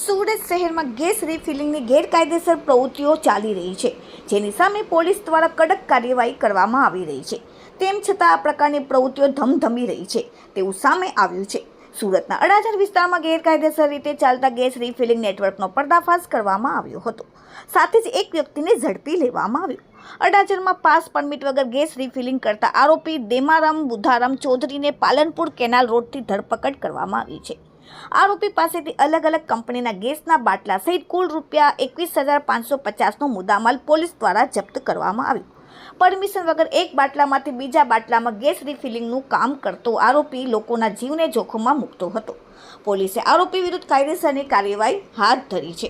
સુરત શહેરમાં ગેસ રિફિલિંગની ગેરકાયદેસર પ્રવૃત્તિઓ ચાલી રહી છે, જેની સામે પોલીસ દ્વારા કડક કાર્યવાહી કરવામાં આવી રહી છે. તેમ છતાં આ પ્રકારની પ્રવૃત્તિઓ ધમધમી રહી છે તેવું સામે આવ્યું છે. સુરતના અડાજણ વિસ્તારમાં ગેરકાયદેસર રીતે ચાલતા ગેસ રિફિલિંગ નેટવર્કનો પર્દાફાશ કરવામાં આવ્યો હતો. સાથે જ એક વ્યક્તિને ઝડપી લેવામાં આવ્યો. અડાજણમાં પાસ પરમિટ વગર ગેસ રિફિલિંગ કરતા આરોપી દેમારામ બુધારામ ચૌધરીને પાલનપુર કેનાલ રોડથી ધરપકડ કરવામાં આવી છે. આરોપી પાસેથી અલગ અલગ કંપનીના ગેસના બાટલા સહિત કુલ રૂપિયા 21,550નો મુદ્દામાલ પોલીસ દ્વારા જપ્ત કરવામાં આવ્યો. પરમિશન વગર એક બાટલામાંથી બીજા બાટલામાં ગેસ રિફિલિંગનું કામ કરતો આરોપી લોકોના જીવને જોખમમાં મૂકતો હતો. પોલીસે આરોપી વિરુદ્ધ કાયદેસરની કાર્યવાહી હાથ ધરી છે.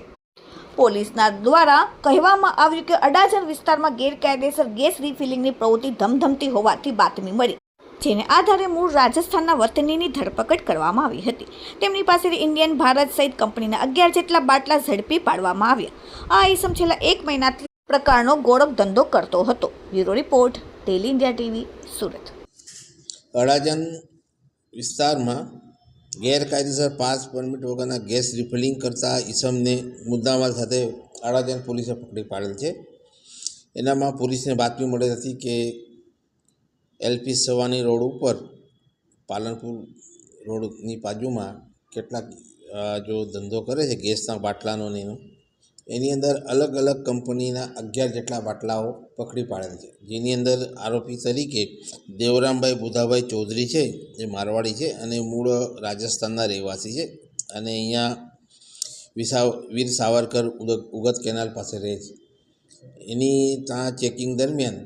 પોલીસના દ્વારા કહેવામાં આવ્યું કે અડાજણ વિસ્તારમાં ગેરકાયદેસર ગેસ રિફિલિંગની પ્રવૃત્તિ ધમધમતી હોવાથી બાતમી મળી, જેને આધારે મૂળ રાજસ્થાનના વતનીની ધરપકડ કરવામાં આવી હતી. તેમની પાસેથી ઇન્ડિયન ભારત સહિત કંપનીના 11 જેટલા બાટલા ઝડપી પાડવામાં આવ્યા. આ ઇસમ છેલ્લા 1 મહિનાથી પ્રકારનો ગોળક ધંધો કરતો હતો. Bureau report, daily India TV, Surat. Adajan વિસ્તારમાં ગેરકાયદેસર પાસ પરમિટ વગરના ગેસ રિફિલિંગ કરતા ઈસમને મુદ્દામાલ સાથે અડાજણ પોલીસે પકડી પાડેલ છે. એનામાં પોલીસને બાતમી મળેલ હતી કે એલપી સવાની રોડ ઉપર પાલનપુર રોડની બાજુમાં કેટલાક જો ધંધો કરે છે ગેસના બાટલાનો ને એની અંદર અલગ અલગ કંપનીના 11 જેટલા બાટલાઓ પકડી પાડેલ છે, જેની અંદર આરોપી તરીકે દેવરામભાઈ બુધાભાઈ ચૌધરી છે, જે મારવાડી છે અને મૂળ રાજસ્થાનના રહેવાસી છે અને અહીંયા વીર સાવરકર ઉગત કેનાલ પાસે રહે છે. એની ત્યાં ચેકિંગ દરમિયાન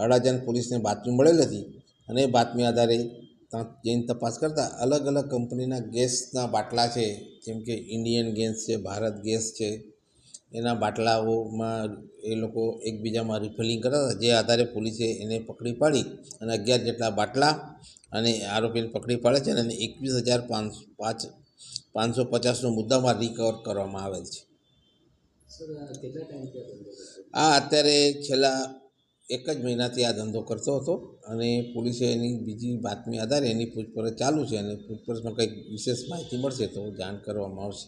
અડાજણ પોલીસને બાતમી મળેલ હતી અને બાતમી આધારે ત્યાં જઈને તપાસ કરતાં અલગ અલગ કંપનીના ગેસના બાટલા છે, જેમ કે ઇન્ડિયન ગેસ છે, ભારત ગેસ છે, એના બાટલાઓમાં એ લોકો એકબીજામાં રિફિલિંગ કરતા હતા. જે આધારે પોલીસે એને પકડી પાડી અને 11 જેટલા બાટલા અને આરોપીને પકડી પાડે છે અને 21,550નો મુદ્દામાલ રિકવર કરવામાં આવેલ છે. આ અત્યારે છેલ્લા 1 જ મહિનાથી આ ધંધો કરતો હતો અને પોલીસે એની બીજી બાતમી આધારે એની પૂછપરછ ચાલુ છે અને પૂછપરછમાં કંઈક વિશેષ માહિતી મળશે તો જાણ કરવામાં આવશે.